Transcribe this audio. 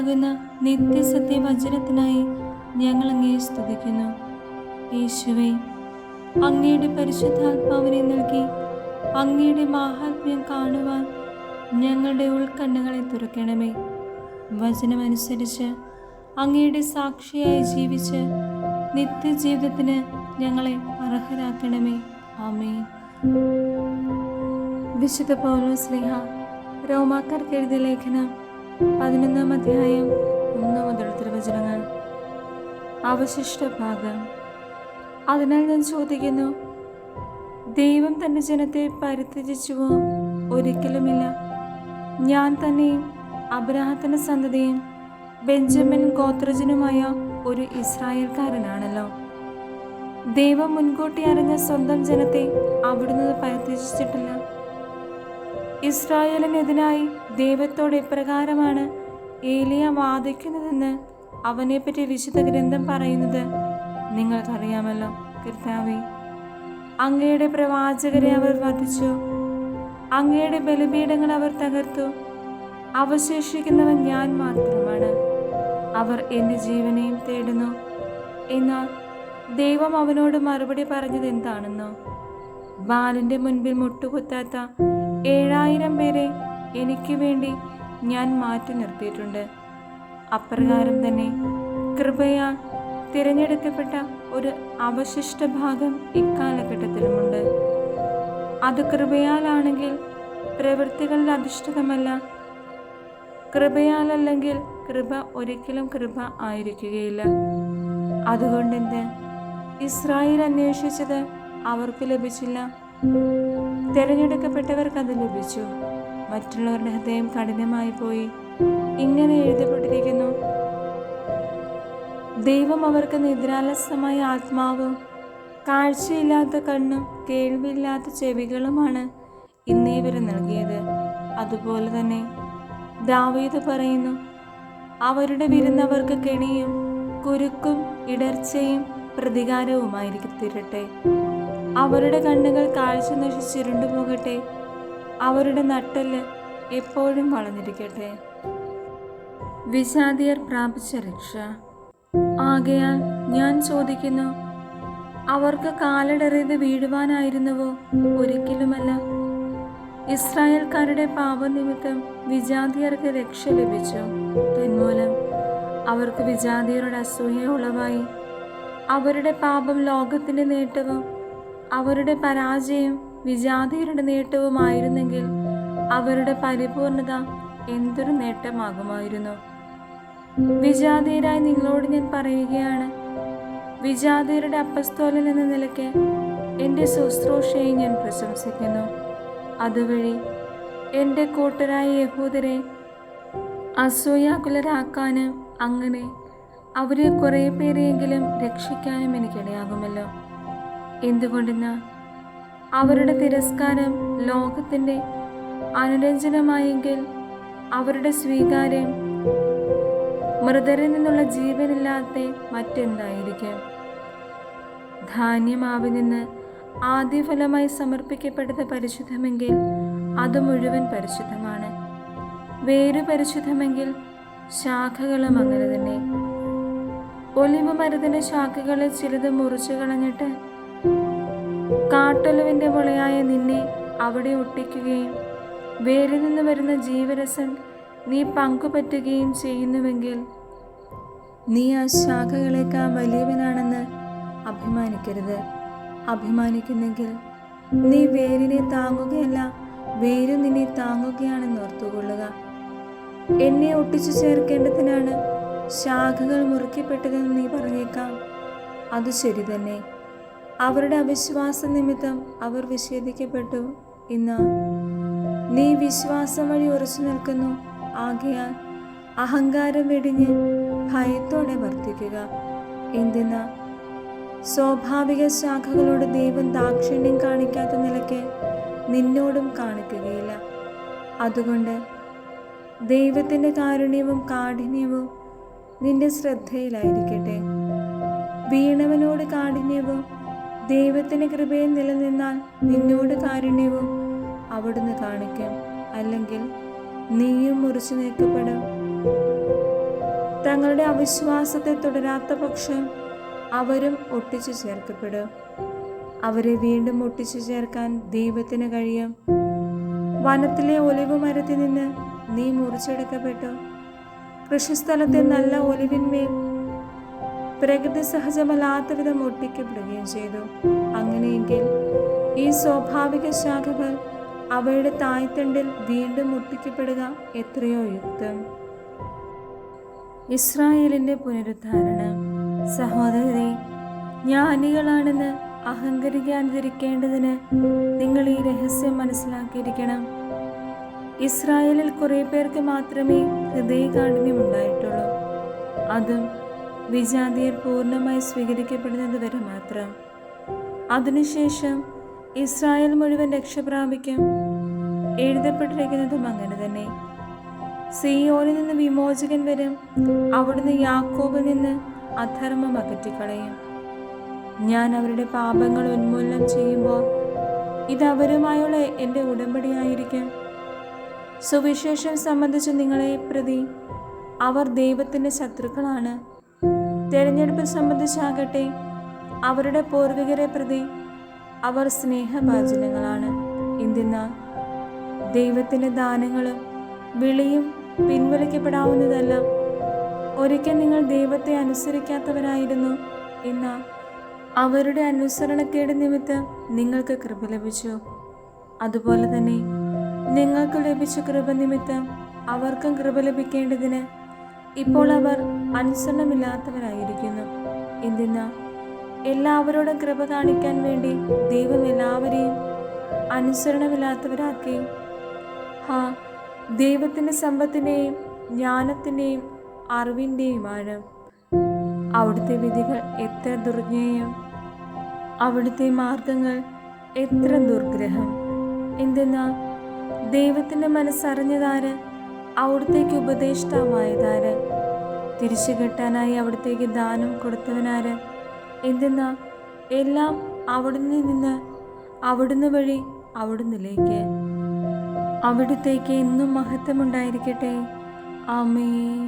നൽകുന്ന നിത്യസത്യവചനത്തിനായി ഞങ്ങൾ അങ്ങയെ സ്തുതിക്കുന്നു. യേശുവേ, അങ്ങയുടെ പരിശുദ്ധാത്മാവിനെ നൽകി അങ്ങയുടെ മാഹാത്മ്യം കാണുവാൻ ഞങ്ങളുടെ ഉൾക്കണ്ണുകളെ തുറക്കണമേ. വചനമനുസരിച്ച് അങ്ങയുടെ സാക്ഷിയായി ജീവിച്ച് നിത്യജീവിതത്തിന് ഞങ്ങളെ അർഹരാക്കണമേ. ആമേൻ. വിശുദ്ധ പൗലോസ് ശ്ലീഹ റോമാക്കാർക്ക് എഴുതിയ ലേഖനം 11-ാം അധ്യായം 1 മുതൽ തിരുവചനങ്ങൾ. അവശിഷ്ട ഭാഗം. അതിനാൽ ഞാൻ ചോദിക്കുന്നു, ദൈവം തൻ്റെ ജനത്തെ പരിത്യജിച്ചുവോ? ഒരിക്കലുമില്ല. ഞാൻ തന്നെയും അബ്രാഹത്തിന്റെ സന്തതിയും ബെഞ്ചമിൻ ഗോത്രജനുമായ ഒരു ഇസ്രായേൽക്കാരനാണല്ലോ. ദൈവം മുൻകൂട്ടി അറിഞ്ഞ സ്വന്തം ജനത്തെ അവിടുന്ന് പരിത്യജിച്ചിട്ടില്ല. ഇസ്രായേലിനെതിരായി ദൈവത്തോട് എപ്രകാരമാണ് ഏലിയ വാദിക്കുന്നതെന്ന് അവനെപ്പറ്റി വിശുദ്ധ ഗ്രന്ഥം പറയുന്നത് നിങ്ങൾക്കറിയാമല്ലോ. കർത്താവേ, അങ്ങയുടെ പ്രവാചകരെ അവർ വധിച്ചു, അങ്ങയുടെ ബലിപീഠങ്ങൾ അവർ തകർത്തു. അവശേഷിക്കുന്നവൻ ഞാൻ മാത്രമാണ്. അവർ എൻ്റെ ജീവനെയും തേടുന്നു. എന്നാൽ ദൈവം അവനോട് മറുപടി പറഞ്ഞത് എന്താണെന്നോ? ബാലിൻ്റെ മുൻപിൽ മുട്ടുകുത്താത്ത 7000 പേരെ എനിക്ക് വേണ്ടി ഞാൻ മാറ്റി നിർത്തിയിട്ടുണ്ട്. അപ്രകാരം തന്നെ കൃപയാൽ തിരഞ്ഞെടുക്കപ്പെട്ട ഒരു അവശിഷ്ട ഭാഗം ഇക്കാലഘട്ടത്തിലുമുണ്ട്. അത് കൃപയാലാണെങ്കിൽ പ്രവൃത്തികളിൽ അധിഷ്ഠിതമല്ല. കൃപയാലല്ലെങ്കിൽ കൃപ ഒരിക്കലും കൃപ ആയിരിക്കുകയില്ല. അതുകൊണ്ടെന്ത്? ഇസ്രായേൽ അന്വേഷിച്ചത് അവർക്ക് ലഭിച്ചില്ല, തിരഞ്ഞെടുക്കപ്പെട്ടവർക്ക് അത് ലഭിച്ചു. മറ്റുള്ളവരുടെ ഹൃദയം കഠിനമായി പോയി. ഇങ്ങനെ എഴുതപ്പെട്ടിരിക്കുന്നു, ദൈവം അവർക്ക് നിദ്രാലസമായ ആത്മാവും കാഴ്ചയില്ലാത്ത കണ്ണും കേൾവിയില്ലാത്ത ചെവികളുമാണ് ഇന്നേ വരെ നൽകിയത്. അതുപോലെ തന്നെ ദാവീദ് പറയുന്നു, അവരുടെ വിരുന്നവർക്ക് കെണിയും കുരുക്കും ഇടർച്ചയും പ്രതികാരവുമായിരിക്കും തീരട്ടെ. അവരുടെ കണ്ണുകൾ കാഴ്ച നശിച്ചിരുണ്ടു പോകട്ടെ. അവരുടെ നട്ടെല്ല് എപ്പോഴും വളഞ്ഞിരിക്കട്ടെ. വിജാതിയർ പ്രാപിച്ച രക്ഷ. ആകയാൽ ഞാൻ ചോദിക്കുന്നു, അവർക്ക് കാലിടറിയത് വീഴുവാനായിരുന്നുവോ? ഒരിക്കലുമല്ല. ഇസ്രായേൽക്കാരുടെ പാപനിമിത്തം വിജാതിയർക്ക് രക്ഷ ലഭിച്ചു. തന്മൂലം അവർക്ക് വിജാതിയരുടെ അസൂയ ഉളവായി. അവരുടെ പാപം ലോകത്തിൻ്റെ നേട്ടവും അവരുടെ പരാജയം വിജാതിയരുടെ നേട്ടവുമായിരുന്നെങ്കിൽ അവരുടെ പരിപൂർണത എന്തൊരു നേട്ടമാകുമായിരുന്നു. വിജാതിയരായ നിങ്ങളോട് ഞാൻ പറയുകയാണ്, വിജാതിയരുടെ അപ്പസ്തോലൻ എന്ന നിലയ്ക്ക് എൻ്റെ ശുശ്രൂഷയെ ഞാൻ പ്രശംസിക്കുന്നു. അതുവഴി എൻ്റെ കൂട്ടരായ യഹൂദരെ അസൂയാകുലരാക്കാനും അങ്ങനെ അവരിൽ കുറേ പേരെയെങ്കിലും രക്ഷിക്കാനും എനിക്കിടയാകുമല്ലോ. എന്തുകൊണ്ടെന്നാൽ അവരുടെ തിരസ്കാരം ലോകത്തിൻ്റെ അനുരഞ്ജനമായെങ്കിൽ അവരുടെ സ്വീകാര്യം മൃതരിൽ നിന്നുള്ള ജീവനില്ലാത്ത മറ്റെന്തായിരിക്കും? ധാന്യമാവിൽ നിന്ന് ആദ്യഫലമായി സമർപ്പിക്കപ്പെട്ടത് പരിശുദ്ധമെങ്കിൽ അത് മുഴുവൻ പരിശുദ്ധമാണ്. വേര് പരിശുദ്ധമെങ്കിൽ ശാഖകളും അങ്ങനെ തന്നെ. ഒലിവ് മരത്തിന്റെ ശാഖകളിൽ ചിലത് മുറിച്ചു കളഞ്ഞിട്ട് കാട്ടൊലിവിന്റെ മുളയായ നിന്നെ അവിടെ ഒട്ടിക്കുകയും വേരിൽ നിന്ന് വരുന്ന ജീവരസം നീ പങ്കുപറ്റുകയും ചെയ്യുന്നുവെങ്കിൽ നീ ആ ശാഖകളേക്കാൾ വലിയവനാണെന്ന് അഭിമാനിക്കരുത്. അഭിമാനിക്കുന്നെങ്കിൽ നീ വേരിനെ താങ്ങുകയല്ല, വേര് നിന്നെ താങ്ങുകയാണെന്ന് ഓർത്തുകൊള്ളുക. എന്നെ ഒട്ടിച്ചു ചേർക്കേണ്ടതിനാണ് ശാഖകൾ മുറിക്കപ്പെട്ടതെന്ന് നീ പറഞ്ഞേക്കാം. അത് ശരി തന്നെ. അവരുടെ അവിശ്വാസ നിമിത്തം അവർ വിച്ഛേദിക്കപ്പെട്ടു. ഇന്ന് നീ വിശ്വാസം വഴി ഉറച്ചു നിൽക്കുന്നു. ആകയാൽ അഹങ്കാരം വെടിഞ്ഞ് ഭയത്തോടെ വർത്തിക്കുക. എന്തെന്നാൽ സ്വാഭാവിക ശാഖകളോട് ദൈവം ദാക്ഷിണ്യം കാണിക്കാത്ത നിലയ്ക്ക് നിന്നോടും കാണിക്കുകയില്ല. അതുകൊണ്ട് ദൈവത്തിൻ്റെ കാരുണ്യവും കാഠിന്യവും നിന്റെ ശ്രദ്ധയിലായിരിക്കട്ടെ. വീണവനോട് കാഠിന്യവും ദൈവത്തിൻ്റെ കൃപയിൽ നിലനിന്നാൽ നിന്നോട് കാരുണ്യവും അവിടുന്ന് കാണിക്കും. അല്ലെങ്കിൽ നീയും മുറിച്ചു നീക്കപ്പെടും. തങ്ങളുടെ അവിശ്വാസത്തെ തുടരാത്ത പക്ഷം അവരും ഒട്ടിച്ചു ചേർക്കപ്പെടും. അവരെ വീണ്ടും ഒട്ടിച്ചു ചേർക്കാൻ ദൈവത്തിന് കഴിയും. വനത്തിലെ ഒലിവ് മരത്തിൽ നിന്ന് നീ മുറിച്ചെടുക്കപ്പെട്ടു. കൃഷിസ്ഥലത്തെ നല്ല ഒലിവിന്മേൽ പ്രകൃതി സഹജമല്ലാത്ത വിധം ഒട്ടിക്കപ്പെടുകയും ചെയ്തു. അങ്ങനെയെങ്കിൽ ഈ സ്വാഭാവിക ശാഖകൾ അവയുടെ തായ്തണ്ടിൽ വീണ്ടും ഒട്ടിക്കപ്പെടുക എത്രയോ യുക്തം. ഇസ്രായേലിന്റെ പുനരുദ്ധാരണം. സഹോദരരെ, ജ്ഞാനികളാണെന്ന് അഹങ്കരിക്കാതിരിക്കേണ്ടതിന് നിങ്ങൾ ഈ രഹസ്യം മനസ്സിലാക്കിയിരിക്കണം. ഇസ്രായേലിൽ കുറെ പേർക്ക് മാത്രമേ ഹൃദയകാഠിന്യം ഉണ്ടായിട്ടുള്ളൂ. അതും വിജാതിയർ പൂർണ്ണമായി സ്വീകരിക്കപ്പെടുന്നത് വരെ മാത്രം. അതിനുശേഷം ഇസ്രായേൽ മുഴുവൻ രക്ഷപ്രാപിക്കും. എഴുതപ്പെട്ടിരിക്കുന്നതും അങ്ങനെ തന്നെ. സിയോനിൽ നിന്ന് വിമോചകൻ വരും. അവിടുന്ന് യാക്കോബിൽ നിന്ന് അധർമ്മം അകറ്റിക്കളയും. ഞാൻ അവരുടെ പാപങ്ങൾ ഉന്മൂലനം ചെയ്യുമ്പോൾ ഇത് അവരുമായുള്ള എൻ്റെ ഉടമ്പടിയായിരിക്കും. സുവിശേഷം സംബന്ധിച്ച് നിങ്ങളെ പ്രതി അവർ ദൈവത്തിൻ്റെ ശത്രുക്കളാണ്. തെരഞ്ഞെടുപ്പ് സംബന്ധിച്ചാകട്ടെ അവരുടെ പൂർവികരെ പ്രതി അവർ സ്നേഹഭാജനങ്ങളാണ്. എന്തെന്നാൽ ദൈവത്തിൻ്റെ ദാനങ്ങളും വിളിയും പിൻവലിക്കപ്പെടാവുന്നതല്ല. ഒരിക്കൽ നിങ്ങൾ ദൈവത്തെ അനുസരിക്കാത്തവരായിരുന്നു. എന്നാൽ അവരുടെ അനുസരണക്കേട് നിമിത്തം നിങ്ങൾക്ക് കൃപ ലഭിച്ചു. അതുപോലെ തന്നെ നിങ്ങൾക്ക് ലഭിച്ച കൃപ നിമിത്തം അവർക്കും കൃപ ലഭിക്കേണ്ടതിന് ഇപ്പോൾ അവർ അനുസരണമില്ലാത്തവരായിരിക്കുന്നു. എന്തെന്നാൽ എല്ലാവരോടും കൃപ കാണിക്കാൻ വേണ്ടി ദൈവം എല്ലാവരെയും അനുസരണമില്ലാത്തവരാക്കി. ദൈവത്തിൻ്റെ സമ്പത്തിൻ്റെയും ജ്ഞാനത്തിൻ്റെയും അറിവിൻ്റെയുമാണ്. അവിടുത്തെ വിധികൾ എത്ര ദുർജ്ഞേയം, അവിടുത്തെ മാർഗങ്ങൾ എത്ര ദുർഗ്രഹം. എന്തെന്നാൽ ദൈവത്തിൻ്റെ മനസ്സറിഞ്ഞതാര്, അവിടുത്തേക്ക് ഉപദേഷ്ടാവായതാര്, തിരിച്ചു കെട്ടാനായി അവിടുത്തേക്ക് ദാനം കൊടുത്തവനാര്. എന്തെന്നാൽ എല്ലാം അവിടുന്ന് നിന്ന്, അവിടുന്ന് വഴി അവിടുന്നിലേക്ക്. അവിടുത്തേക്ക് എന്നും മഹത്വമുണ്ടായിരിക്കട്ടെ. ആമേൻ.